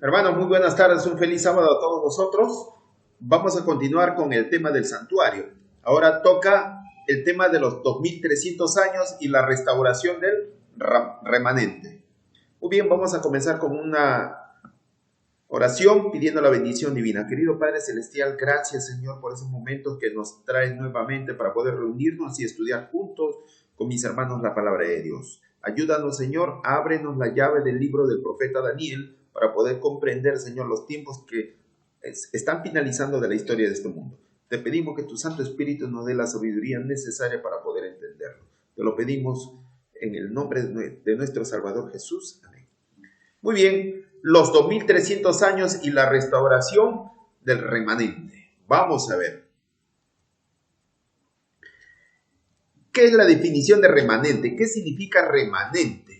Hermanos, muy buenas tardes, un feliz sábado a todos vosotros. Vamos a continuar con el tema del santuario. Ahora toca el tema de los 2300 años y la restauración del remanente. Muy bien, vamos a comenzar con una oración pidiendo la bendición divina. Querido Padre Celestial, gracias Señor por esos momentos que nos traen nuevamente para poder reunirnos y estudiar juntos con mis hermanos la palabra de Dios. Ayúdanos Señor, ábrenos la llave del libro del profeta Daniel para poder comprender, Señor, los tiempos que están finalizando de la historia de este mundo. Te pedimos que tu Santo Espíritu nos dé la sabiduría necesaria para poder entenderlo. Te lo pedimos en el nombre de nuestro Salvador Jesús. Amén. Muy bien, los 2300 años y la restauración del remanente. Vamos a ver. ¿Qué es la definición de remanente? ¿Qué significa remanente?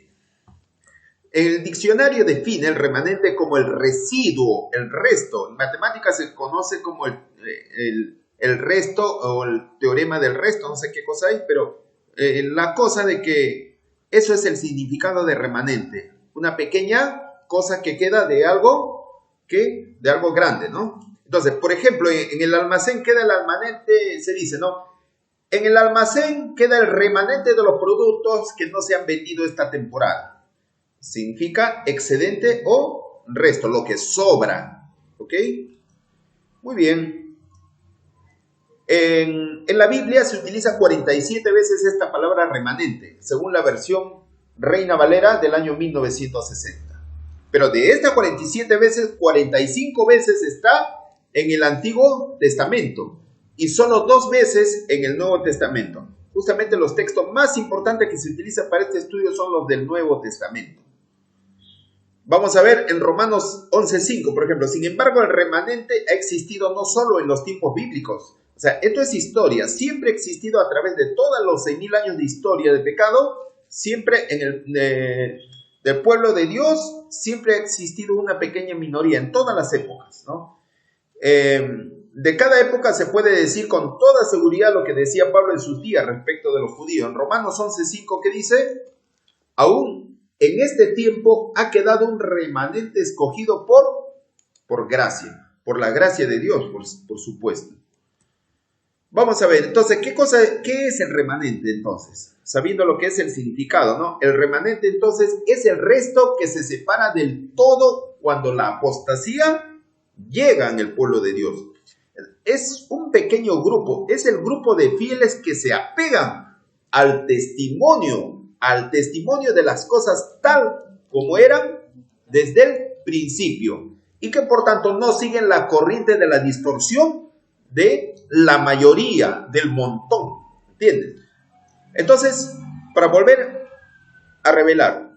El diccionario define el remanente como el residuo, el resto. En matemáticas se conoce como el resto o el teorema del resto, no sé qué cosa hay, pero la cosa de que eso es el significado de remanente. Una pequeña cosa que queda de algo grande, ¿no? Entonces, por ejemplo, en el almacén queda el remanente, se dice, ¿no? En el almacén queda el remanente de los productos que no se han vendido esta temporada. Significa excedente o resto, lo que sobra. ¿Ok? Muy bien. En la Biblia se utiliza 47 veces esta palabra remanente, según la versión Reina Valera del año 1960. Pero de estas 47 veces, 45 veces está en el Antiguo Testamento y solo 2 veces en el Nuevo Testamento. Justamente los textos más importantes que se utilizan para este estudio son los del Nuevo Testamento. Vamos a ver en Romanos 11:5, por ejemplo. Sin embargo, el remanente ha existido no solo en los tiempos bíblicos. O sea, esto es historia. Siempre ha existido a través de todos los 6.000 años de historia de pecado. Siempre del pueblo de Dios, siempre ha existido una pequeña minoría en todas las épocas, ¿no? De cada época se puede decir con toda seguridad lo que decía Pablo en sus días respecto de los judíos. En Romanos 11:5, ¿qué dice? Aún en este tiempo ha quedado un remanente escogido por gracia, por la gracia de Dios, por supuesto. Vamos a ver, entonces, ¿qué es el remanente entonces? Sabiendo lo que es el significado, ¿no? El remanente entonces es el resto que se separa del todo cuando la apostasía llega en el pueblo de Dios. Es un pequeño grupo, es el grupo de fieles que se apegan al testimonio de las cosas tal como eran desde el principio y que por tanto no siguen la corriente de la distorsión de la mayoría, del montón, ¿entiendes? Entonces, para volver a revelar,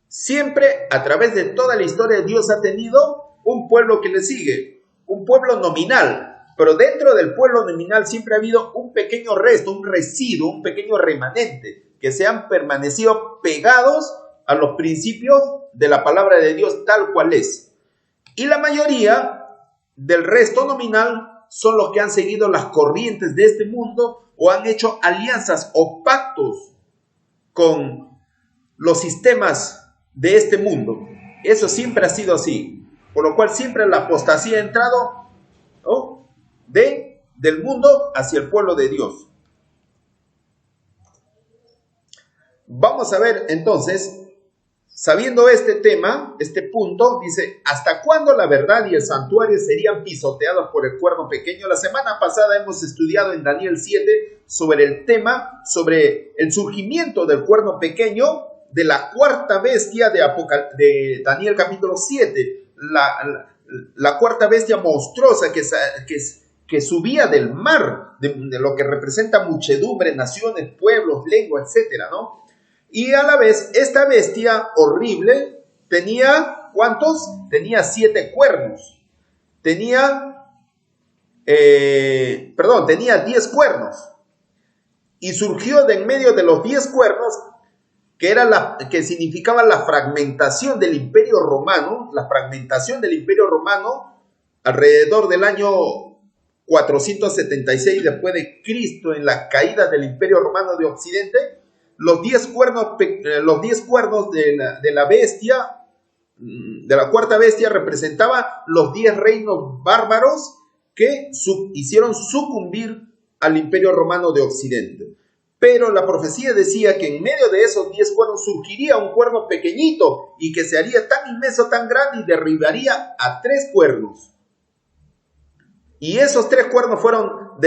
siempre a través de toda la historia Dios ha tenido un pueblo que le sigue, un pueblo nominal, pero dentro del pueblo nominal siempre ha habido un pequeño resto, un residuo, un pequeño remanente que se han permanecido pegados a los principios de la palabra de Dios tal cual es. Y la mayoría del resto nominal son los que han seguido las corrientes de este mundo o han hecho alianzas o pactos con los sistemas de este mundo. Eso siempre ha sido así, por lo cual siempre la apostasía ha entrado, ¿no?, del mundo hacia el pueblo de Dios. Vamos a ver entonces, sabiendo este tema, este punto, dice, ¿hasta cuándo la verdad y el santuario serían pisoteados por el cuerno pequeño? La semana pasada hemos estudiado en Daniel 7 sobre el tema, sobre el surgimiento del cuerno pequeño, de la cuarta bestia de Daniel capítulo 7, la cuarta bestia monstruosa que subía del mar, de lo que representa muchedumbre, naciones, pueblos, lenguas, etcétera, ¿no? Y a la vez, esta bestia horrible tenía, ¿cuántos? Tenía 7 cuernos. Tenía 10 cuernos. Y surgió de en medio de los 10 cuernos, que significaba la fragmentación del Imperio Romano, alrededor del año 476 después de Cristo, en la caída del Imperio Romano de Occidente. Los 10 cuernos de la bestia la cuarta bestia representaba los 10 reinos bárbaros que hicieron sucumbir al Imperio Romano de Occidente. Pero la profecía decía que en medio de esos 10 cuernos surgiría un cuerno pequeñito y que se haría tan inmenso, tan grande y derribaría a 3 cuernos. Y esos 3 cuernos fueron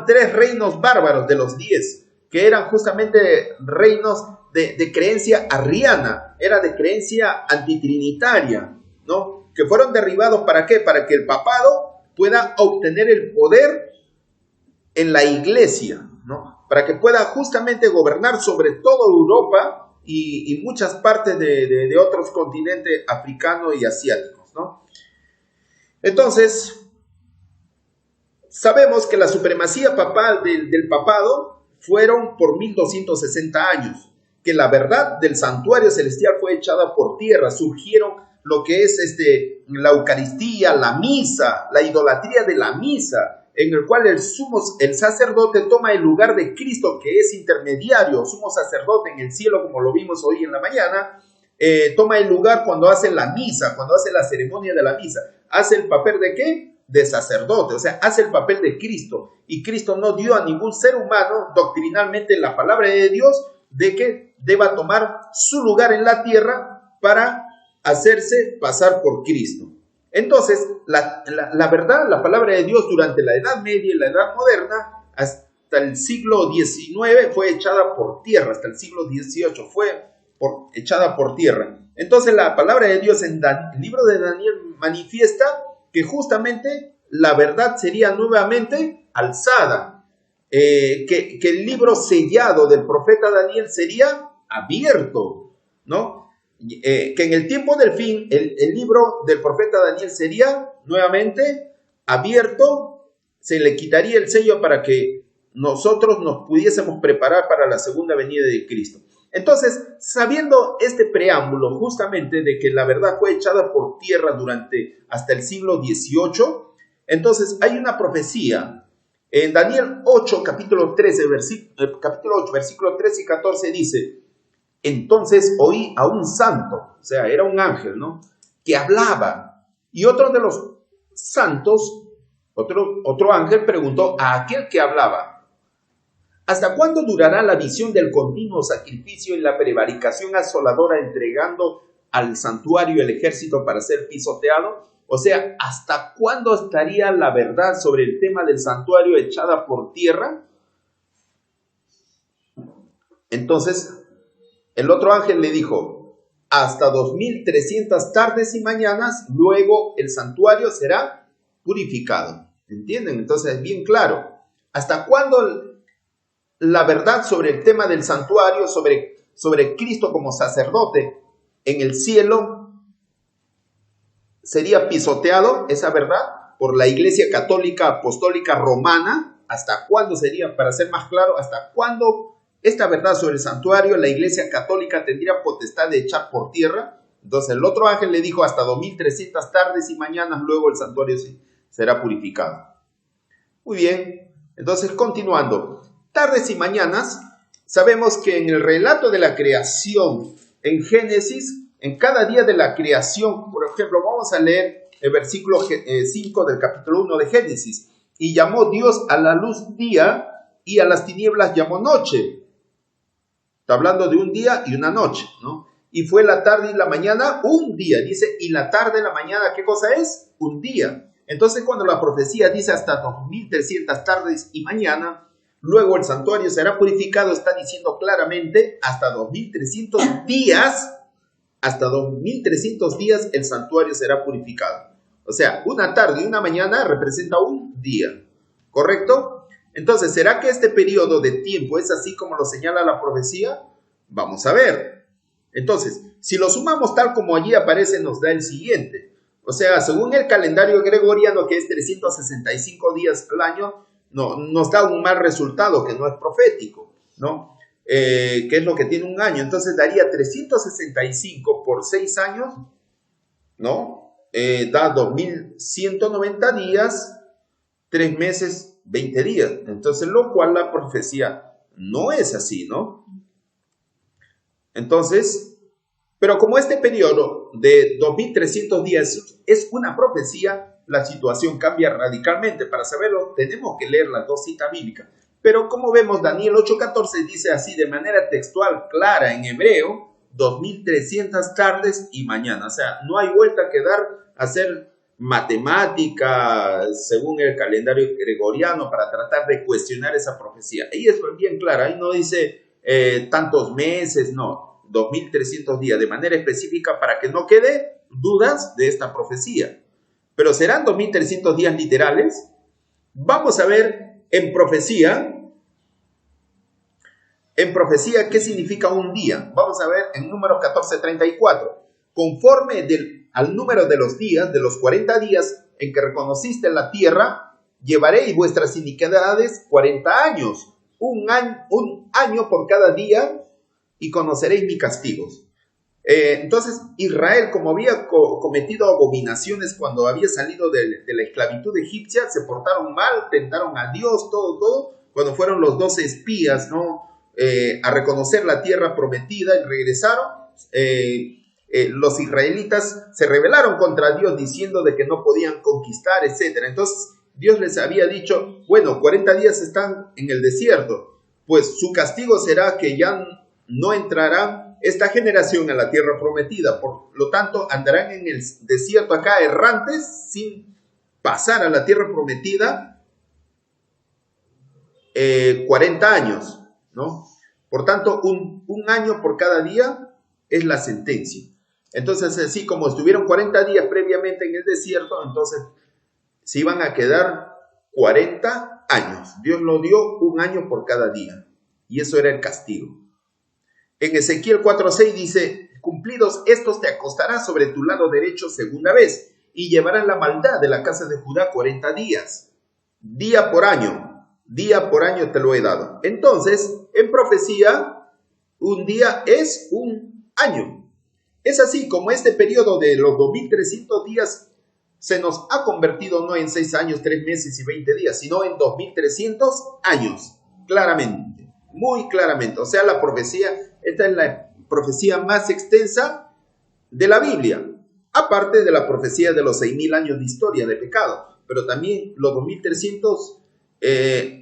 3 reinos bárbaros de los 10, que eran justamente reinos de creencia arriana, era de creencia antitrinitaria, ¿no? Que fueron derribados, ¿para qué? Para que el papado pueda obtener el poder en la iglesia, ¿no? Para que pueda justamente gobernar sobre toda Europa y muchas partes de otros continentes africanos y asiáticos, ¿no? Entonces, sabemos que la supremacía papal del papado fueron por 1260 años, que la verdad del santuario celestial fue echada por tierra, surgieron lo que es la Eucaristía, la misa, la idolatría de la misa, en el cual el sacerdote toma el lugar de Cristo, que es intermediario, sumo sacerdote en el cielo, como lo vimos hoy en la mañana, toma el lugar cuando hace la misa, cuando hace la ceremonia de la misa. ¿Hace el papel de qué? De sacerdote, o sea, hace el papel de Cristo. Y Cristo no dio a ningún ser humano, doctrinalmente en la palabra de Dios, de que deba tomar su lugar en la tierra para hacerse pasar por Cristo. Entonces, la verdad, la palabra de Dios durante la Edad Media y la Edad Moderna, hasta el siglo XIX fue echada por tierra, hasta el siglo XVIII fue echada por tierra. Entonces, la palabra de Dios en el libro de Daniel manifiesta que justamente la verdad sería nuevamente alzada, que el libro sellado del profeta Daniel sería abierto, ¿no? Que en el tiempo del fin el libro del profeta Daniel sería nuevamente abierto, se le quitaría el sello para que nosotros nos pudiésemos preparar para la segunda venida de Cristo. Entonces, sabiendo este preámbulo justamente de que la verdad fue echada por tierra hasta el siglo XVIII, entonces hay una profecía en Daniel 8, capítulo 8, versículo 13 y 14 dice: entonces oí a un santo, o sea, era un ángel, ¿no?, que hablaba, y otro de los santos, otro ángel preguntó a aquel que hablaba: ¿hasta cuándo durará la visión del continuo sacrificio y la prevaricación asoladora entregando al santuario el ejército para ser pisoteado? O sea, ¿hasta cuándo estaría la verdad sobre el tema del santuario echada por tierra? Entonces, el otro ángel le dijo: hasta 2300 tardes y mañanas, luego el santuario será purificado. ¿Entienden? Entonces es bien claro. ¿Hasta cuándo la verdad sobre el tema del santuario, sobre Cristo como sacerdote en el cielo, sería pisoteado, esa verdad, por la Iglesia Católica Apostólica Romana? ¿Hasta cuándo sería, para ser más claro, hasta cuándo esta verdad sobre el santuario la Iglesia Católica tendría potestad de echar por tierra? Entonces el otro ángel le dijo: hasta 2300 tardes y mañanas, luego el santuario será purificado. Muy bien, entonces continuando. Tardes y mañanas, sabemos que en el relato de la creación en Génesis, en cada día de la creación, por ejemplo, vamos a leer el versículo 5 del capítulo 1 de Génesis: y llamó Dios a la luz día y a las tinieblas llamó noche. Está hablando de un día y una noche, ¿no? Y fue la tarde y la mañana un día. Dice, y la tarde y la mañana, ¿qué cosa es? Un día. Entonces, cuando la profecía dice hasta 2300 tardes y mañana, luego el santuario será purificado, está diciendo claramente hasta 2300 días, hasta 2300 días el santuario será purificado. O sea, una tarde y una mañana representa un día, ¿correcto? Entonces, ¿será que este periodo de tiempo es así como lo señala la profecía? Vamos a ver. Entonces, si lo sumamos tal como allí aparece, nos da el siguiente. O sea, según el calendario gregoriano, que es 365 días al año, no, nos da un mal resultado que no es profético, ¿no? Que es lo que tiene un año. Entonces, daría 365 por 6 años, ¿no? Da 2190 días, 3 meses, 20 días. Entonces, lo cual la profecía no es así, ¿no? Entonces, Pero como este periodo de 2300 días es una profecía, la situación cambia radicalmente. Para saberlo, tenemos que leer las dos citas bíblicas. Pero como vemos, Daniel 8:14 dice así de manera textual, clara en hebreo, 2300 tardes y mañana. O sea, no hay vuelta que dar a hacer matemática según el calendario gregoriano para tratar de cuestionar esa profecía. Ahí es bien clara, ahí no dice tantos meses, no, 2300 días de manera específica para que no quede dudas de esta profecía. Pero ¿serán 2300 días literales? Vamos a ver en profecía, ¿qué significa un día? Vamos a ver en Números 14:34. Conforme al número de los días, de los 40 días en que reconociste la tierra, llevaréis vuestras iniquidades 40 años, un año por cada día, y conoceréis mis castigos. Entonces, Israel, como había cometido abominaciones cuando había salido de la esclavitud egipcia, se portaron mal, tentaron a Dios, todo, cuando fueron los 12 espías, ¿no? A reconocer la tierra prometida y regresaron, los israelitas se rebelaron contra Dios diciendo de que no podían conquistar, etc. Entonces Dios les había dicho, bueno, 40 días están en el desierto, pues su castigo será que ya no entrará esta generación a la tierra prometida, por lo tanto andarán en el desierto acá errantes sin pasar a la tierra prometida 40 años, ¿no? Por tanto, un año por cada día es la sentencia. Entonces, así como estuvieron 40 días previamente en el desierto, entonces se iban a quedar 40 años. Dios lo dio un año por cada día. Y eso era el castigo. En Ezequiel 4:6 dice, cumplidos estos te acostarás sobre tu lado derecho segunda vez y llevarás la maldad de la casa de Judá 40 días. Día por año te lo he dado. Entonces, en profecía, un día es un año. Es así como este periodo de los 2300 días se nos ha convertido no en 6 años, 3 meses y 20 días, sino en 2300 años, claramente, muy claramente. O sea, la profecía, esta es la profecía más extensa de la Biblia, aparte de la profecía de los 6000 años de historia de pecado, pero también los 2300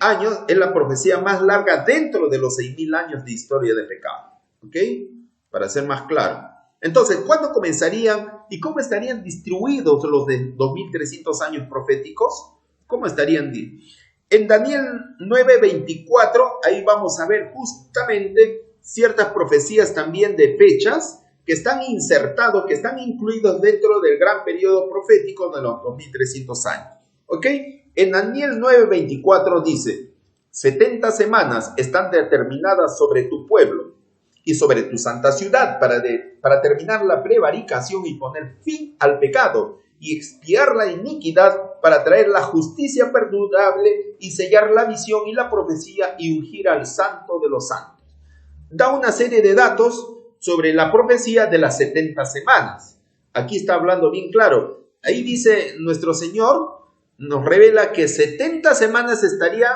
años es la profecía más larga dentro de los 6000 años de historia de pecado, ¿ok? Para ser más claro. Entonces, ¿cuándo comenzarían y cómo estarían distribuidos los de 2300 años proféticos? ¿Cómo estarían? En Daniel 9:24, ahí vamos a ver justamente ciertas profecías también de fechas que están insertados, que están incluidos dentro del gran periodo profético de los 2300 años. ¿Ok? En Daniel 9:24 dice, 70 semanas están determinadas sobre tu pueblo y sobre tu santa ciudad para terminar la prevaricación y poner fin al pecado y expiar la iniquidad para traer la justicia perdurable y sellar la visión y la profecía y ungir al santo de los santos. Da una serie de datos sobre la profecía de las 70 semanas. Aquí está hablando bien claro. Ahí dice nuestro Señor, nos revela que 70 semanas estaría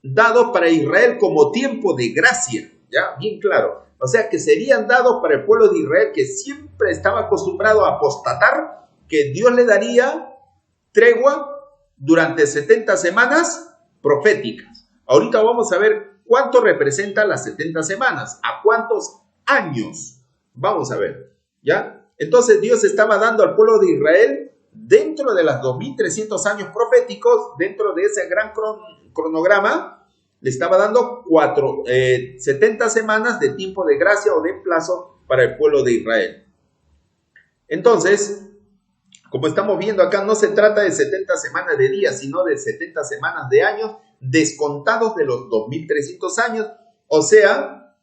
dado para Israel como tiempo de gracia. Ya, bien claro. O sea, que serían dados para el pueblo de Israel que siempre estaba acostumbrado a apostatar, que Dios le daría tregua durante 70 semanas proféticas. Ahorita vamos a ver cuánto representan las 70 semanas, a cuántos años. Vamos a ver, ¿ya? Entonces Dios estaba dando al pueblo de Israel, dentro de las 2300 años proféticos, dentro de ese gran cronograma, le estaba dando 70 semanas de tiempo de gracia o de plazo para el pueblo de Israel. Entonces, como estamos viendo acá, no se trata de 70 semanas de días, sino de 70 semanas de años descontados de los 2300 años, o sea,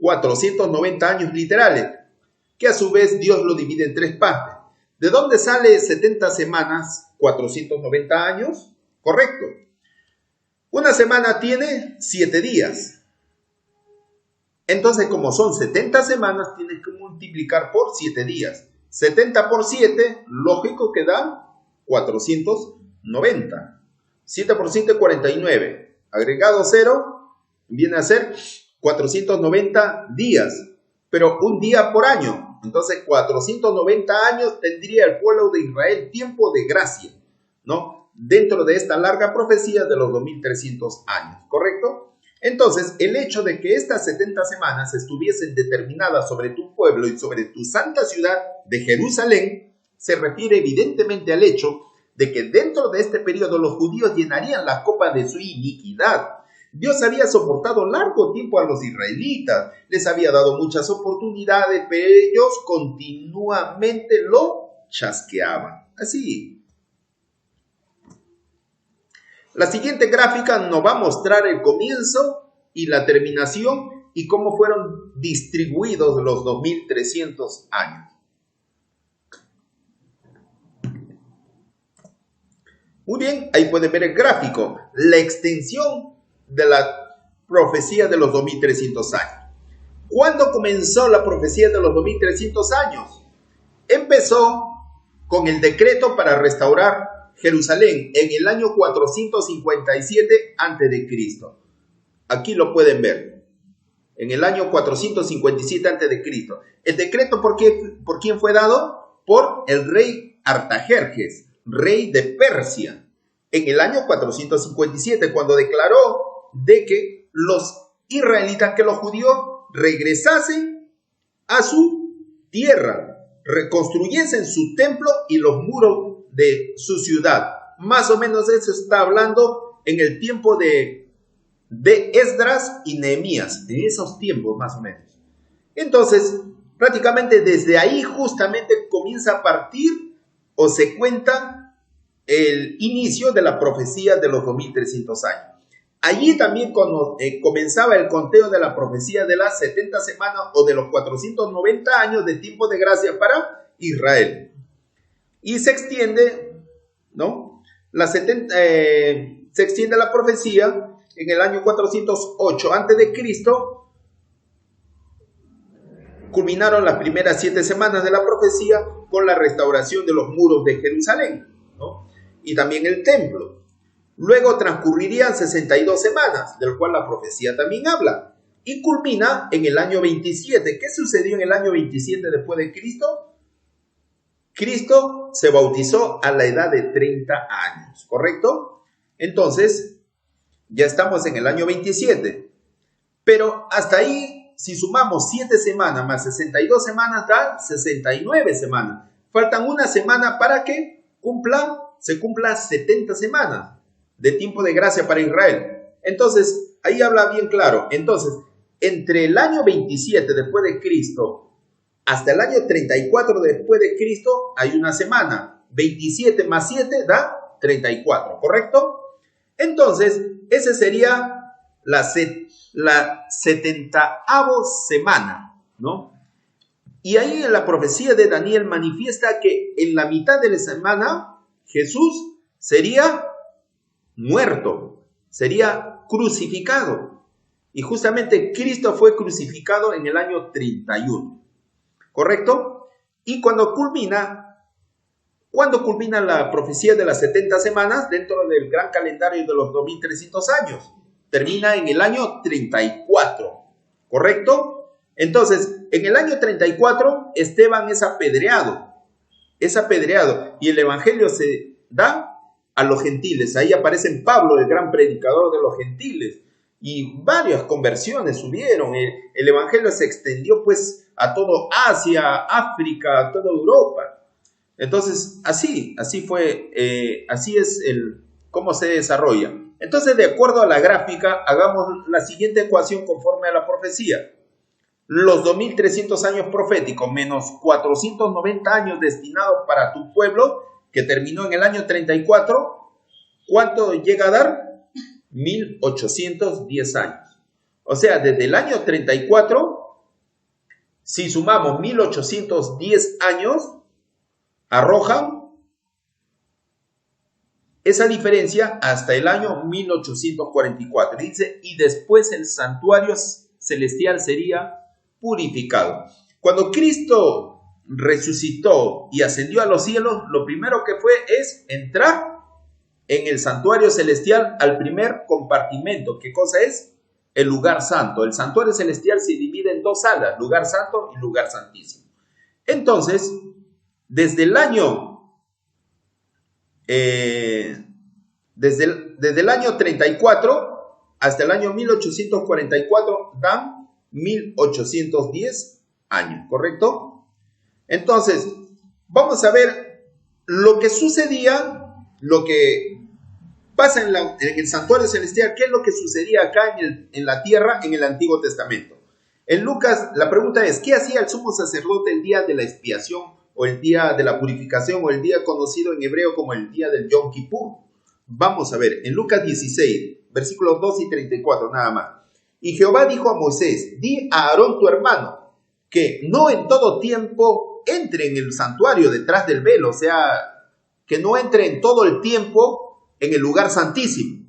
490 años literales, que a su vez Dios lo divide en 3 partes. ¿De dónde sale 70 semanas, 490 años? Correcto. Una semana tiene 7 días. Entonces, como son 70 semanas, tienes que multiplicar por 7 días. 70 por 7, lógico que da 490. 7 por 7, 49. Agregado 0, viene a ser 490 días. Pero un día por año. ¿no? Entonces 490 años tendría el pueblo de Israel tiempo de gracia, ¿no? Dentro de esta larga profecía de los 2300 años, ¿correcto? Entonces, el hecho de que estas 70 semanas estuviesen determinadas sobre tu pueblo y sobre tu santa ciudad de Jerusalén, se refiere evidentemente al hecho de que dentro de este periodo los judíos llenarían la copa de su iniquidad. Dios había soportado largo tiempo a los israelitas, les había dado muchas oportunidades, pero ellos continuamente lo chasqueaban. Así. La siguiente gráfica nos va a mostrar el comienzo y la terminación y cómo fueron distribuidos los 2300 años. Muy bien, ahí pueden ver el gráfico, la extensión de la profecía de los 2300 años. ¿Cuándo comenzó la profecía de los 2300 años? Empezó con el decreto para restaurar Jerusalén en el año 457 a.C. Aquí lo pueden ver. En el año 457 a.C. El decreto, ¿por quién fue dado? Por el rey Artajerjes, rey de Persia, en el año 457, cuando declaró de que los israelitas, que los judíos regresasen a su tierra, reconstruyesen su templo y los muros de su ciudad. Más o menos eso está hablando en el tiempo de Esdras y Nehemías, en esos tiempos más o menos. Entonces, prácticamente desde ahí justamente comienza a partir o se cuenta el inicio de la profecía de los 2300 años. Allí también comenzaba el conteo de la profecía de las 70 semanas o de los 490 años de tiempo de gracia para Israel. Y se extiende, ¿no? Se extiende la profecía en el año 408 a.C. Culminaron las primeras 7 semanas de la profecía con la restauración de los muros de Jerusalén, ¿no? Y también el templo. Luego transcurrirían 62 semanas, del cual la profecía también habla, y culmina en el año 27. ¿Qué sucedió en el año 27 después de Cristo? Cristo se bautizó a la edad de 30 años, ¿correcto? Entonces, ya estamos en el año 27. Pero hasta ahí, si sumamos 7 semanas más 62 semanas, da 69 semanas. Faltan una semana para que se cumpla 70 semanas de tiempo de gracia para Israel. Entonces, ahí habla bien claro. Entonces, entre el año 27 después de Cristo hasta el año 34 después de Cristo hay una semana. 27 más 7 da 34, ¿correcto? Entonces, esa sería la 70ª semana, ¿no? Y ahí en la profecía de Daniel manifiesta que en la mitad de la semana Jesús sería muerto, sería crucificado. Y justamente Cristo fue crucificado en el año 31, ¿correcto? Y cuando culmina la profecía de las 70 semanas dentro del gran calendario de los 2300 años, termina en el año 34, ¿correcto? Entonces, en el año 34, Esteban es apedreado, y el evangelio se da a los gentiles. Ahí aparece Pablo, el gran predicador de los gentiles, y varias conversiones hubieron. El evangelio se extendió pues a todo Asia, África, a toda Europa. Entonces, así fue, así es cómo se desarrolla. Entonces, de acuerdo a la gráfica, hagamos la siguiente ecuación conforme a la profecía. Los 2300 años proféticos menos 490 años destinados para tu pueblo, que terminó en el año 34, ¿cuánto llega a dar? 1810 años. O sea, desde el año 34, si sumamos 1810 años, arrojan esa diferencia hasta el año 1844. Dice, y después el santuario celestial sería purificado. Cuando Cristo resucitó y ascendió a los cielos, lo primero que fue es entrar en el santuario celestial al primer compartimento. ¿Qué cosa es? El lugar santo. El santuario celestial se divide en 2 salas, lugar santo y lugar santísimo. Entonces, desde el año, desde el año 34 hasta el año 1844 dan 1810 años, ¿correcto? Entonces, vamos a ver lo que sucedía, lo que pasa en el santuario celestial, qué es lo que sucedía acá en la tierra en el Antiguo Testamento. En Lucas, la pregunta es, ¿qué hacía el sumo sacerdote el día de la expiación, o el día de la purificación, o el día conocido en hebreo como el día del Yom Kippur? Vamos a ver, en Lucas 16, versículos 2 y 34, nada más. Y Jehová dijo a Moisés, di a Aarón tu hermano, que no en todo tiempo entre en el santuario detrás del velo, o sea, que no entre en todo el tiempo en el lugar santísimo,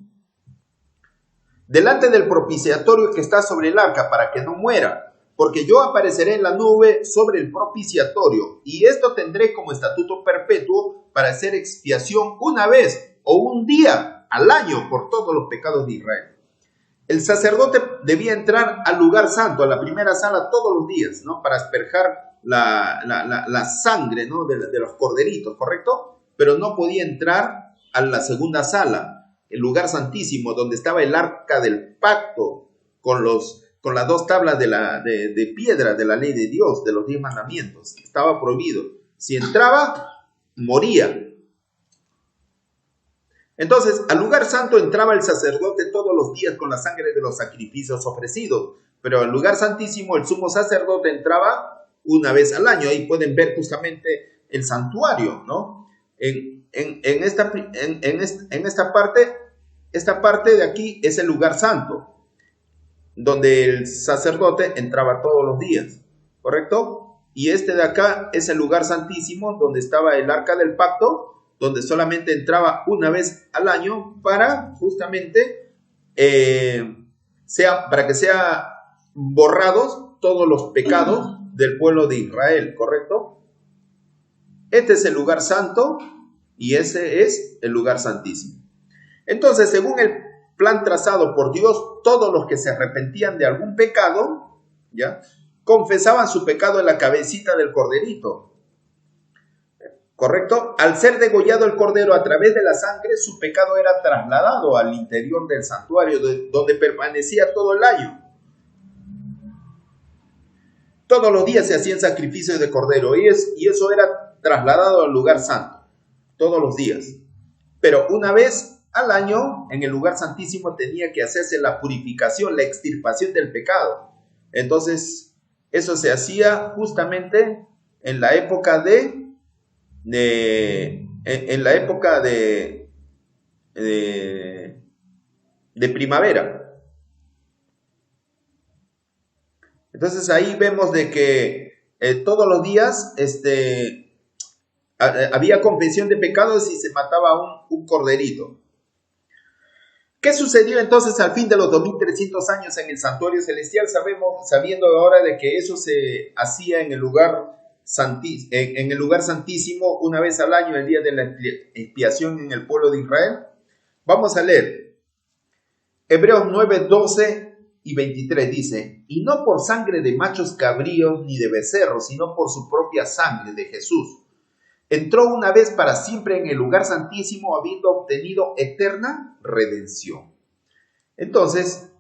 delante del propiciatorio que está sobre el arca, para que no muera, porque yo apareceré en la nube sobre el propiciatorio, y esto tendré como estatuto perpetuo para hacer expiación una vez o un día al año por todos los pecados de Israel. El sacerdote debía entrar al lugar santo, a la primera sala, todos los días, ¿no? Para asperjar la sangre, ¿no? de los corderitos, ¿correcto? Pero no podía entrar a la segunda sala, el lugar santísimo, donde estaba el arca del pacto, con las dos tablas de piedra de la ley de Dios, de los 10 mandamientos. Estaba prohibido. Si entraba, moría. Entonces, al lugar santo entraba el sacerdote todos los días con la sangre de los sacrificios ofrecidos, pero al lugar santísimo el sumo sacerdote entraba una vez al año. Ahí pueden ver justamente el santuario, ¿no? En esta parte de aquí es el lugar santo, donde el sacerdote entraba todos los días, ¿correcto? Y este de acá es el lugar santísimo, donde estaba el arca del pacto, donde solamente entraba una vez al año para justamente para que sean borrados todos los pecados del pueblo de Israel, ¿correcto? Este es el lugar santo y ese es el lugar santísimo. Entonces, según el plan trazado por Dios, todos los que se arrepentían de algún pecado, ¿ya?, confesaban su pecado en la cabecita del corderito, ¿correcto? Al ser degollado el cordero a través de la sangre, su pecado era trasladado al interior del santuario, donde permanecía todo el año. Todos los días se hacían sacrificios de cordero y eso era trasladado al lugar santo, todos los días. Pero una vez al año, en el lugar santísimo tenía que hacerse la purificación, la extirpación del pecado. Entonces, eso se hacía justamente en la época de primavera. Entonces ahí vemos de que todos los días había confesión de pecados y se mataba un corderito. ¿Qué sucedió entonces al fin de los 2300 años en el santuario celestial? Sabiendo ahora de que eso se hacía en el lugar santísimo una vez al año, el día de la expiación en el pueblo de Israel. Vamos a leer Hebreos 9, 12 y 23. Dice: y no por sangre de machos cabríos ni de becerros, sino por su propia sangre de Jesús, entró una vez para siempre en el lugar santísimo, habiendo obtenido eterna redención. Entonces,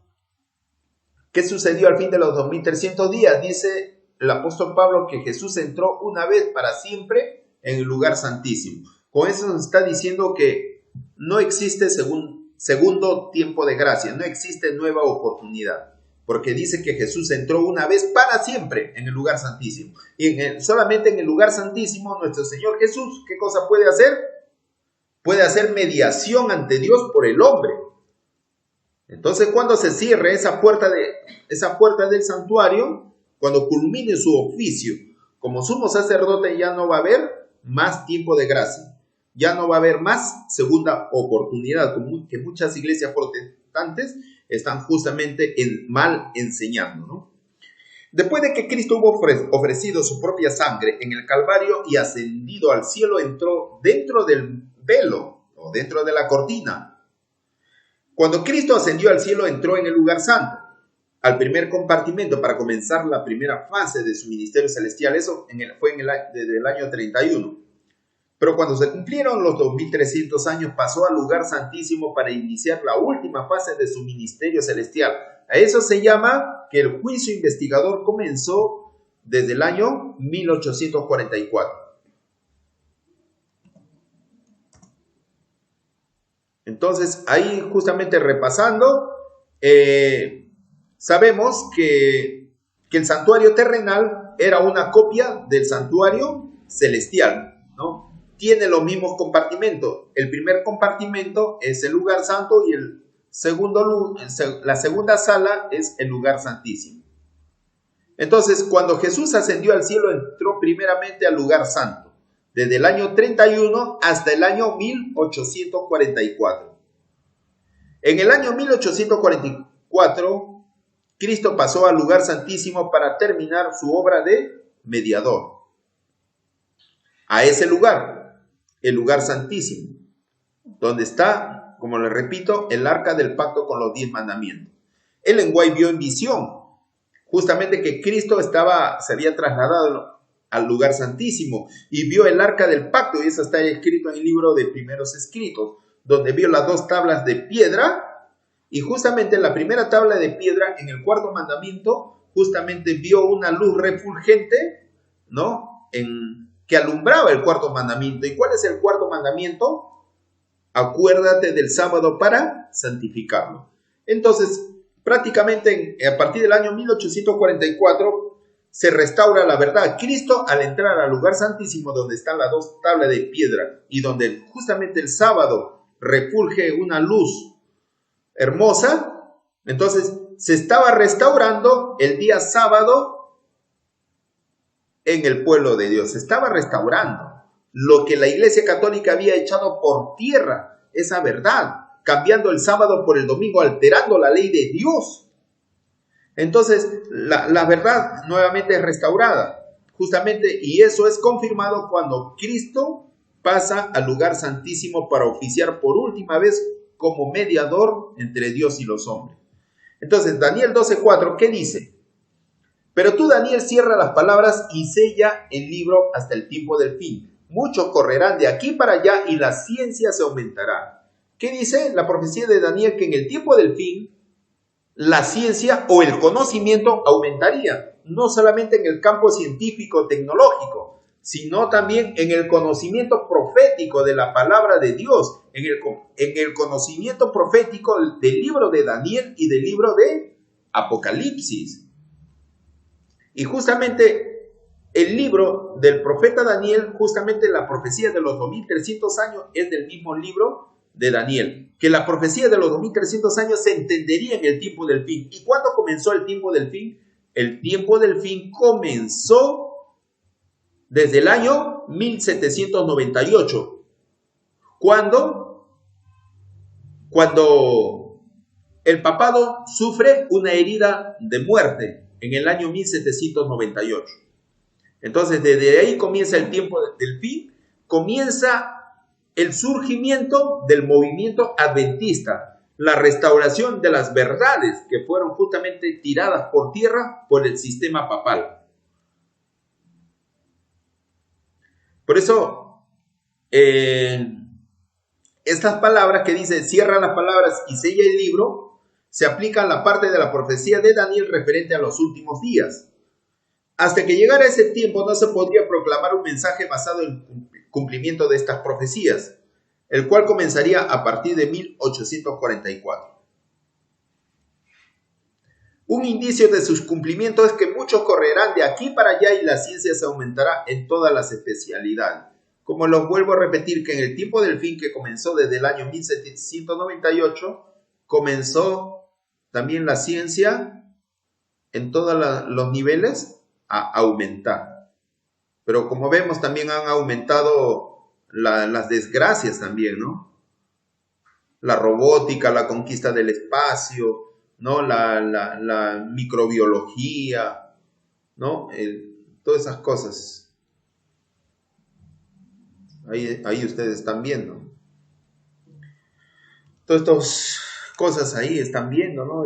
¿qué sucedió al fin de los 2300 días? Dice el apóstol Pablo que Jesús entró una vez para siempre en el lugar santísimo. Con eso nos está diciendo que no existe segundo tiempo de gracia, no existe nueva oportunidad, porque dice que Jesús entró una vez para siempre en el lugar santísimo. Y solamente en el lugar santísimo nuestro Señor Jesús, ¿qué cosa puede hacer? Puede hacer mediación ante Dios por el hombre. Entonces, cuando se cierre esa puerta del santuario, cuando culmine su oficio como sumo sacerdote, ya no va a haber más tiempo de gracia, ya no va a haber más segunda oportunidad, como que muchas iglesias protestantes están justamente mal enseñando, ¿no? Después de que Cristo hubo ofrecido su propia sangre en el Calvario y ascendido al cielo, entró dentro del velo o dentro de la cortina. Cuando Cristo ascendió al cielo, entró en el lugar santo. al primer compartimento para comenzar la primera fase de su ministerio celestial. Eso fue desde el año 31. Pero cuando se cumplieron los 2300 años, pasó al lugar santísimo para iniciar la última fase de su ministerio celestial. A eso se llama que el juicio investigador comenzó desde el año 1844. Entonces, ahí justamente repasando, sabemos que el santuario terrenal era una copia del santuario celestial, ¿no? Tiene los mismos compartimentos. El primer compartimento es el lugar santo y la segunda sala es el lugar santísimo. Entonces, cuando Jesús ascendió al cielo, entró primeramente al lugar santo, desde el año 31 hasta el año 1844. En el año 1844, Cristo pasó al lugar santísimo para terminar su obra de mediador. A ese lugar, el lugar santísimo, donde está, como les repito, el arca del pacto con los 10 mandamientos. Ellen White vio en visión justamente que Cristo se había trasladado al lugar santísimo y vio el arca del pacto, y eso está escrito en el libro de Primeros Escritos, donde vio las 2 tablas de piedra, y justamente en la primera tabla de piedra, en el 4º mandamiento, justamente vio una luz refulgente, ¿no? Que alumbraba el 4º mandamiento. ¿Y cuál es el 4º mandamiento? Acuérdate del sábado para santificarlo. Entonces, prácticamente a partir del año 1844 se restaura la verdad. Cristo, al entrar al lugar santísimo donde están las 2 tablas de piedra y donde justamente el sábado refulge una luz hermosa, entonces se estaba restaurando el día sábado en el pueblo de Dios. Se estaba restaurando lo que la Iglesia Católica había echado por tierra, esa verdad, cambiando el sábado por el domingo, alterando la ley de Dios. Entonces, la verdad nuevamente es restaurada, justamente, y eso es confirmado cuando Cristo pasa al lugar santísimo para oficiar por última vez como mediador entre Dios y los hombres. Entonces, Daniel 12:4, ¿qué dice? Pero tú, Daniel, cierra las palabras y sella el libro hasta el tiempo del fin. Muchos correrán de aquí para allá y la ciencia se aumentará. ¿Qué dice la profecía de Daniel? Que en el tiempo del fin la ciencia o el conocimiento aumentaría, no solamente en el campo científico tecnológico, sino también en el conocimiento profético de la palabra de Dios, en el conocimiento profético del libro de Daniel y del libro de Apocalipsis. Y justamente el libro del profeta Daniel, justamente la profecía de los 2300 años es del mismo libro de Daniel, que la profecía de los 2300 años se entendería en el tiempo del fin. ¿Y cuándo comenzó el tiempo del fin? El tiempo del fin comenzó desde el año 1798, cuando el papado sufre una herida de muerte en el año 1798. Entonces, desde ahí comienza el tiempo del fin, comienza el surgimiento del movimiento adventista, la restauración de las verdades que fueron justamente tiradas por tierra por el sistema papal. Por eso, estas palabras que dice, cierra las palabras y sella el libro, se aplican a la parte de la profecía de Daniel referente a los últimos días. Hasta que llegara ese tiempo no se podría proclamar un mensaje basado en cumplimiento de estas profecías, el cual comenzaría a partir de 1844. Un indicio de sus cumplimientos es que muchos correrán de aquí para allá y la ciencia se aumentará en todas las especialidades. Como los vuelvo a repetir, que en el tiempo del fin, que comenzó desde el año 1798, comenzó también la ciencia en todos los niveles a aumentar. Pero como vemos, también han aumentado las desgracias también, ¿no? La robótica, la conquista del espacio, ¿no? La microbiología, ¿no? Todas esas cosas. Ahí ustedes están viendo. Todas estas cosas ahí están viendo, ¿no?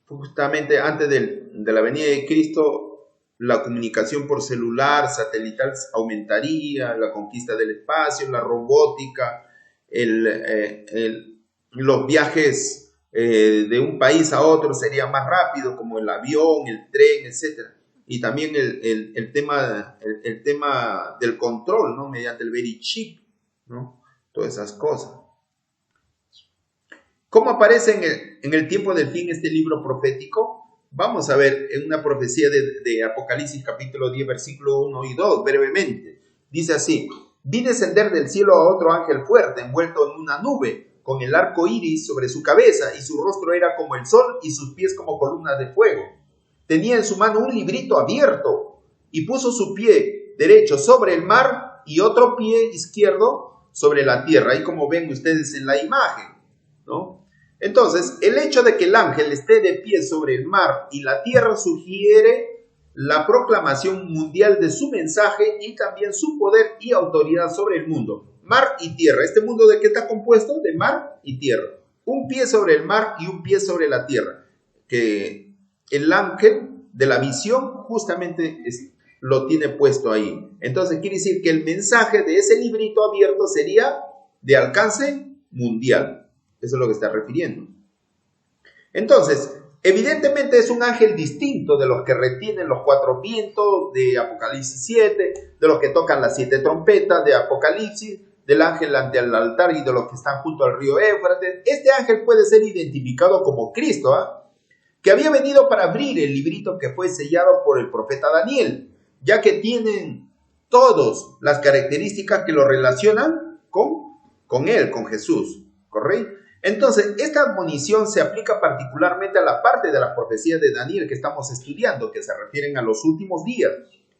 justamente antes de la venida de Cristo, la comunicación por celular, satelital aumentaría, la conquista del espacio, la robótica, los viajes de un país a otro serían más rápidos, como el avión, el tren, etc. Y también el tema del control, ¿no? Mediante el very chip, ¿no? Todas esas cosas. ¿Cómo aparece en el tiempo del fin este libro profético? Vamos a ver en una profecía de Apocalipsis capítulo 10, versículo 1 y 2, brevemente. Dice así: vi descender del cielo a otro ángel fuerte, envuelto en una nube, con el arco iris sobre su cabeza, y su rostro era como el sol, y sus pies como columnas de fuego. Tenía en su mano un librito abierto, y puso su pie derecho sobre el mar, y otro pie izquierdo sobre la tierra, ahí como ven ustedes en la imagen, ¿no? Entonces, el hecho de que el ángel esté de pie sobre el mar y la tierra sugiere la proclamación mundial de su mensaje y también su poder y autoridad sobre el mundo. Mar y tierra. ¿Este mundo de qué está compuesto? De mar y tierra. Un pie sobre el mar y un pie sobre la tierra. Que el ángel de la visión justamente lo tiene puesto ahí. Entonces quiere decir que el mensaje de ese librito abierto sería de alcance mundial. Eso es lo que está refiriendo. Entonces, evidentemente es un ángel distinto de los que retienen los 4 vientos de Apocalipsis 7, de los que tocan las 7 trompetas de Apocalipsis, del ángel ante el altar y de los que están junto al río Éufrates. Este ángel puede ser identificado como Cristo, que había venido para abrir el librito que fue sellado por el profeta Daniel, ya que tienen todas las características que lo relacionan con él, con Jesús, ¿correcto? Entonces, esta admonición se aplica particularmente a la parte de la profecía de Daniel que estamos estudiando, que se refieren a los últimos días,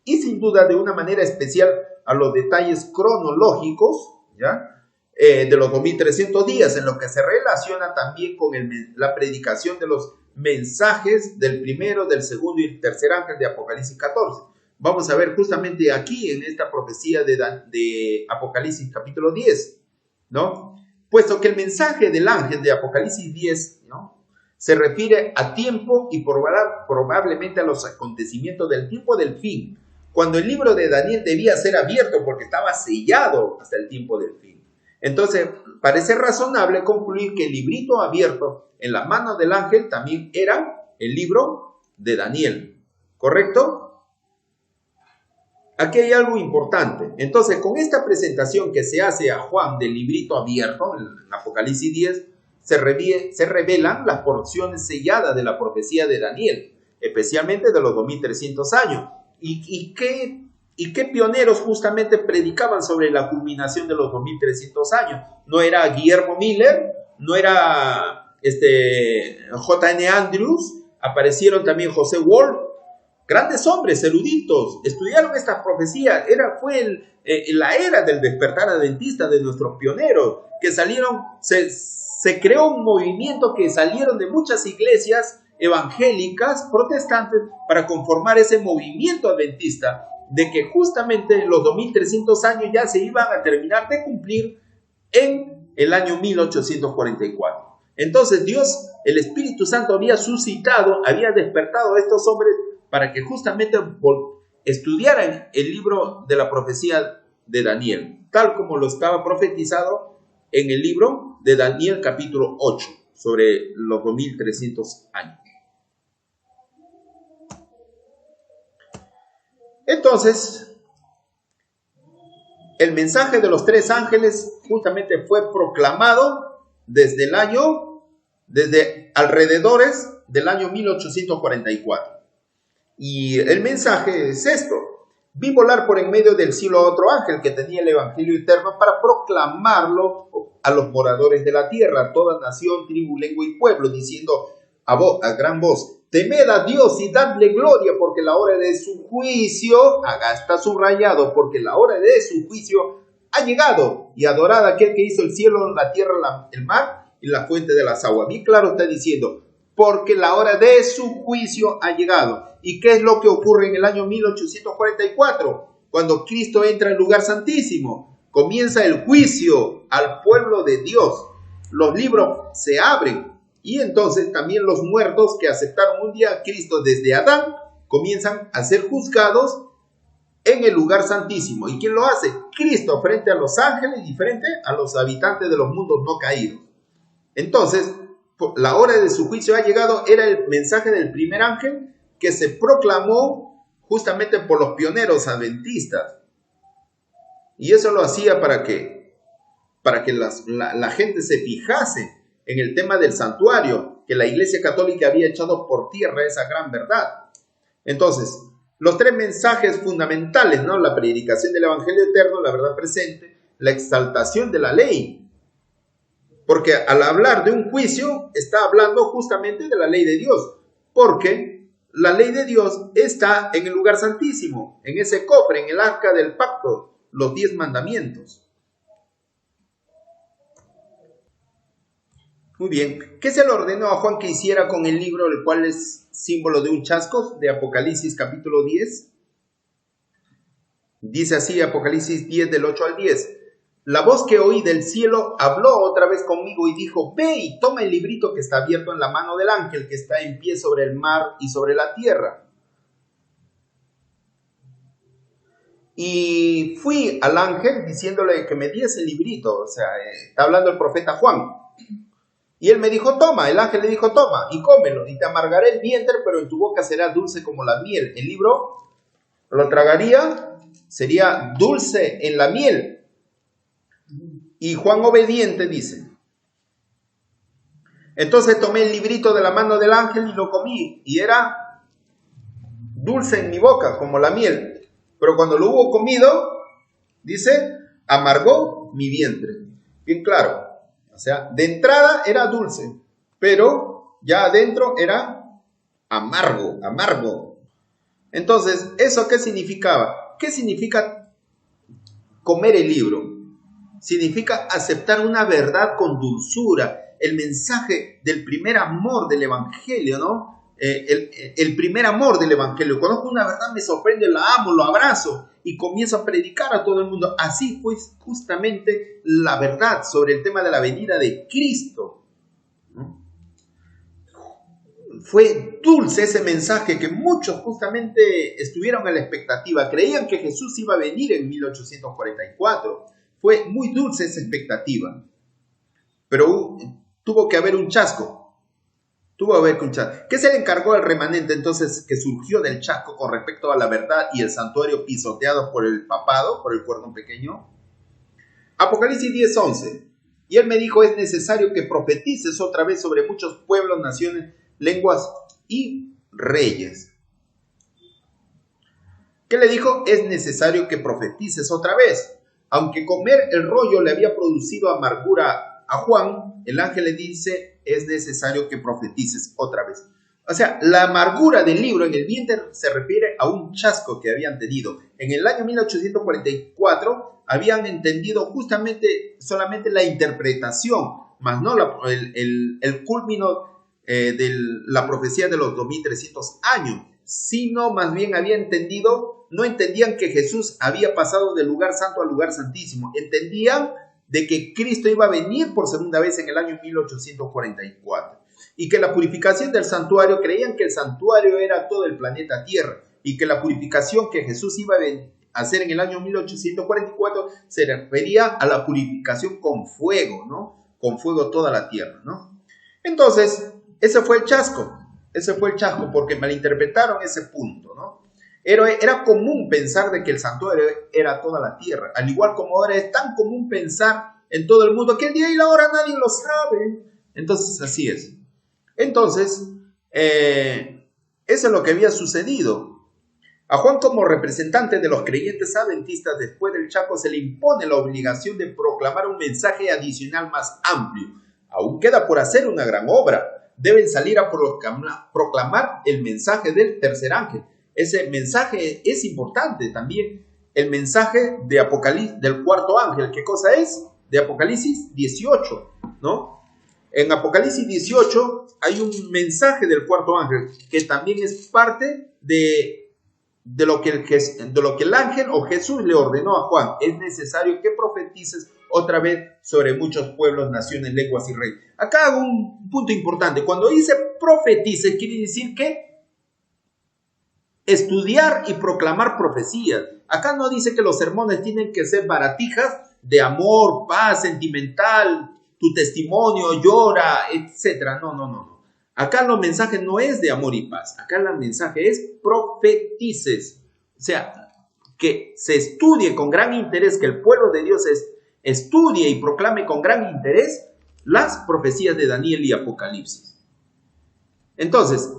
y sin duda de una manera especial a los detalles cronológicos, ¿ya? De los 2300 días, en lo que se relaciona también con la predicación de los mensajes del primero, del segundo y el tercer ángel de Apocalipsis 14. Vamos a ver justamente aquí en esta profecía de Apocalipsis capítulo 10, ¿no? Puesto que el mensaje del ángel de Apocalipsis 10, ¿no?, se refiere a tiempo y probablemente a los acontecimientos del tiempo del fin, cuando el libro de Daniel debía ser abierto porque estaba sellado hasta el tiempo del fin. Entonces, parece razonable concluir que el librito abierto en la mano del ángel también era el libro de Daniel, ¿correcto? Aquí hay algo importante. Entonces, con esta presentación que se hace a Juan del librito abierto, en Apocalipsis 10, se revelan las porciones selladas de la profecía de Daniel, especialmente de los 2300 años. ¿Y qué pioneros justamente predicaban sobre la culminación de los 2300 años? No era Guillermo Miller, no era J.N. Andrews, aparecieron también José Wolf. Grandes hombres, eruditos, estudiaron estas profecías. Fue la era del despertar adventista de nuestros pioneros, que salieron, se creó un movimiento que salieron de muchas iglesias evangélicas, protestantes, para conformar ese movimiento adventista, de que justamente los 2300 años ya se iban a terminar de cumplir en el año 1844. Entonces Dios, el Espíritu Santo, había despertado a estos hombres para que justamente estudiaran el libro de la profecía de Daniel, tal como lo estaba profetizado en el libro de Daniel capítulo 8, sobre los 2300 años. Entonces, el mensaje de los 3 ángeles justamente fue proclamado desde alrededores del año 1844. Y el mensaje es esto: vi volar por en medio del cielo a otro ángel que tenía el evangelio eterno para proclamarlo a los moradores de la tierra, toda nación, tribu, lengua y pueblo, diciendo a gran voz: temed a Dios y dadle gloria, porque la hora de su juicio, acá está subrayado, porque la hora de su juicio ha llegado, y adorad a aquel que hizo el cielo, la tierra, el mar y la fuente de las aguas. Bien claro está diciendo, porque la hora de su juicio ha llegado. ¿Y qué es lo que ocurre en el año 1844? Cuando Cristo entra al lugar santísimo, comienza el juicio al pueblo de Dios. Los libros se abren Y entonces también los muertos que aceptaron un día a Cristo desde Adán comienzan a ser juzgados en el lugar santísimo. ¿Y quién lo hace? Cristo, frente a los ángeles y frente a los habitantes de los mundos no caídos. Entonces, la hora de su juicio ha llegado. Era el mensaje del primer ángel que se proclamó justamente por los pioneros adventistas. Y eso lo hacía para que la gente se fijase en el tema del santuario, que la Iglesia Católica había echado por tierra esa gran verdad. Entonces, los tres mensajes fundamentales, ¿no? La predicación del Evangelio eterno, la verdad presente, la exaltación de la ley. Porque al hablar de un juicio, está hablando justamente de la ley de Dios. Porque la ley de Dios está en el lugar santísimo, en ese cofre, en el arca del pacto, los 10 mandamientos. Muy bien. ¿Qué se le ordenó a Juan que hiciera con el libro, el cual es símbolo de un chasco, de Apocalipsis capítulo 10? Dice así, Apocalipsis 10 del 8 al 10. La voz que oí del cielo habló otra vez conmigo y dijo: ve y toma el librito que está abierto en la mano del ángel que está en pie sobre el mar y sobre la tierra. Y fui al ángel diciéndole que me diese el librito. O sea, está hablando el profeta Juan. Y él me dijo: toma. El ángel le dijo: toma y cómelo, y te amargaré el vientre, pero en tu boca será dulce como la miel. El libro lo tragaría, sería dulce en la miel. Y Juan obediente dice. Entonces tomé el librito de la mano del ángel y lo comí, y era dulce en mi boca como la miel. Pero cuando lo hubo comido, dice, amargó mi vientre. Bien claro. O sea, de entrada era dulce, pero ya adentro era amargo. Entonces, ¿eso qué significaba? ¿Qué significa comer el libro? Significa aceptar una verdad con dulzura, el mensaje del primer amor del Evangelio, ¿no? El primer amor del Evangelio. Conozco una verdad, me sorprende, la amo, lo abrazo y comienzo a predicar a todo el mundo. Así fue justamente la verdad sobre el tema de la venida de Cristo, ¿no? Fue dulce ese mensaje que muchos justamente estuvieron a la expectativa. Creían que Jesús iba a venir en 1844. Fue muy dulce esa expectativa. Pero tuvo que haber un chasco. ¿Qué se le encargó al remanente entonces que surgió del chasco con respecto a la verdad y el santuario pisoteado por el papado, por el cuerno pequeño? Apocalipsis 10:11. Y él me dijo: es necesario que profetices otra vez sobre muchos pueblos, naciones, lenguas y reyes. ¿Qué le dijo? Es necesario que profetices otra vez. Aunque comer el rollo le había producido amargura a Juan, el ángel le dice: es necesario que profetices otra vez. O sea, la amargura del libro en el vientre se refiere a un chasco que habían tenido. En el año 1844 habían entendido justamente solamente la interpretación, más no el culmino de la profecía de los 2300 años, sino más bien no entendían que Jesús había pasado del lugar santo al lugar santísimo. Entendían de que Cristo iba a venir por segunda vez en el año 1844 y que la purificación del santuario, creían que el santuario era todo el planeta Tierra y que la purificación que Jesús iba a hacer en el año 1844 se refería a la purificación con fuego, ¿no? Con fuego toda la tierra, ¿no? Entonces, ese fue el chasco porque malinterpretaron ese punto, ¿no? Era común pensar de que el santuario era toda la tierra, al igual como ahora es tan común pensar en todo el mundo que el día y la hora nadie lo sabe. Entonces, así es. Entonces, eso es lo que había sucedido. A Juan, como representante de los creyentes adventistas, después del chasco se le impone la obligación de proclamar un mensaje adicional más amplio. Aún queda por hacer una gran obra. Deben salir a proclamar el mensaje del tercer ángel. Ese mensaje es importante también. El mensaje de Apocalipsis, del cuarto ángel. ¿Qué cosa es? De Apocalipsis 18, ¿no? En Apocalipsis 18 hay un mensaje del cuarto ángel que también es parte de de lo que el ángel o Jesús le ordenó a Juan. Es necesario que profetices otra vez sobre muchos pueblos, naciones, lenguas y reyes. Acá hago un punto importante. Cuando dice profetices, quiere decir que estudiar y proclamar profecías. Acá no dice que los sermones tienen que ser baratijas de amor, paz, sentimental, tu testimonio, llora, etc. No. Acá el mensaje no es de amor y paz. Acá el mensaje es profetices. O sea, que se estudie con gran interés, que el pueblo de Dios estudie y proclame con gran interés las profecías de Daniel y Apocalipsis. Entonces,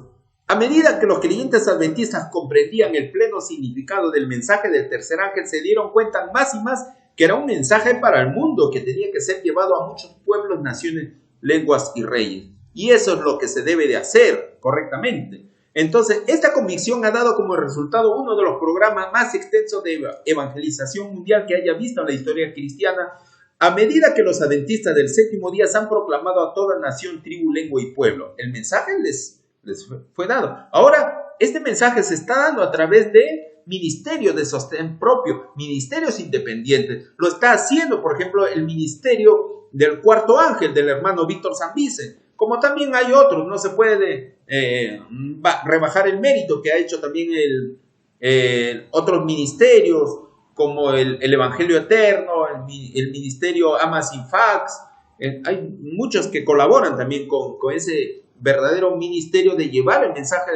a medida que los creyentes adventistas comprendían el pleno significado del mensaje del tercer ángel, se dieron cuenta más y más que era un mensaje para el mundo que tenía que ser llevado a muchos pueblos, naciones, lenguas y reyes. Y eso es lo que se debe de hacer correctamente. Entonces, esta convicción ha dado como resultado uno de los programas más extensos de evangelización mundial que haya visto en la historia cristiana, a medida que los adventistas del séptimo día se han proclamado a toda nación, tribu, lengua y pueblo. El mensaje les fue dado. Ahora, este mensaje se está dando a través de ministerios de sostén propio, ministerios independientes. Lo está haciendo, por ejemplo, el ministerio del cuarto ángel del hermano Víctor Sanvicen, como también hay otros. No se puede rebajar el mérito que ha hecho también otros ministerios, como el Evangelio Eterno, el ministerio Amas sin Fax. Hay muchos que colaboran también con ese verdadero ministerio de llevar el mensaje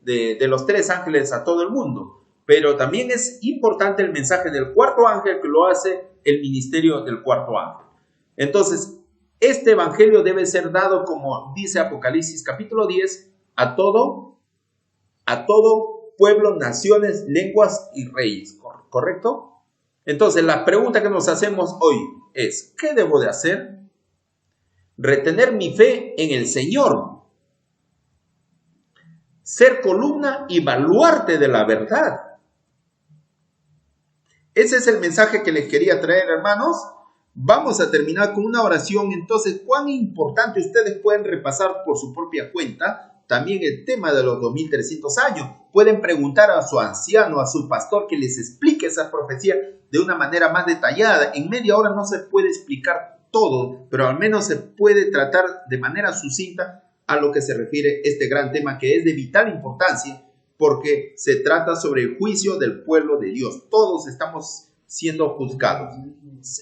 de los tres ángeles a todo el mundo. Pero también es importante el mensaje del cuarto ángel, que lo hace el ministerio del cuarto ángel. Entonces, este evangelio debe ser dado, como dice Apocalipsis capítulo 10, a todo pueblo, naciones, lenguas y reyes, ¿correcto? Entonces, la pregunta que nos hacemos hoy es, ¿qué debo de hacer? Retener mi fe en el Señor, ser columna y baluarte de la verdad. Ese es el mensaje que les quería traer, hermanos. Vamos a terminar con una oración. Entonces, cuán importante, ustedes pueden repasar por su propia cuenta también el tema de los 2300 años. Pueden preguntar a su anciano, a su pastor, que les explique esa profecía de una manera más detallada. En media hora no se puede explicar todo, pero al menos se puede tratar de manera sucinta a lo que se refiere este gran tema, que es de vital importancia, porque se trata sobre el juicio del pueblo de Dios. Todos estamos siendo juzgados.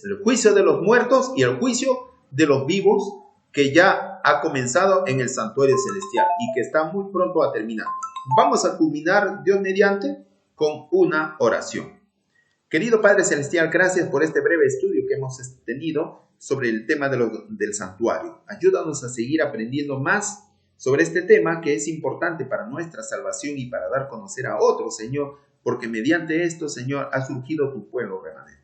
El juicio de los muertos y el juicio de los vivos, que ya ha comenzado en el santuario celestial y que está muy pronto a terminar. Vamos a culminar, Dios mediante, con una oración. Querido Padre Celestial, gracias por este breve estudio que hemos tenido sobre el tema del santuario. Ayúdanos a seguir aprendiendo más sobre este tema, que es importante para nuestra salvación y para dar a conocer a otros, Señor, porque mediante esto, Señor, ha surgido tu pueblo remanente.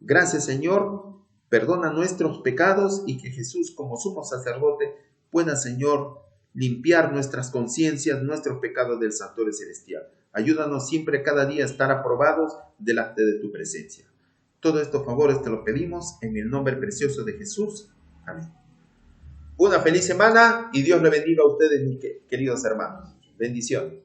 Gracias, Señor, perdona nuestros pecados y que Jesús, como sumo sacerdote, pueda, Señor, limpiar nuestras conciencias, nuestros pecados del santuario celestial. Ayúdanos siempre, cada día, a estar aprobados delante de tu presencia. Todos estos favores te los pedimos en el nombre precioso de Jesús. Amén. Una feliz semana y Dios le bendiga a ustedes, mis queridos hermanos. Bendiciones.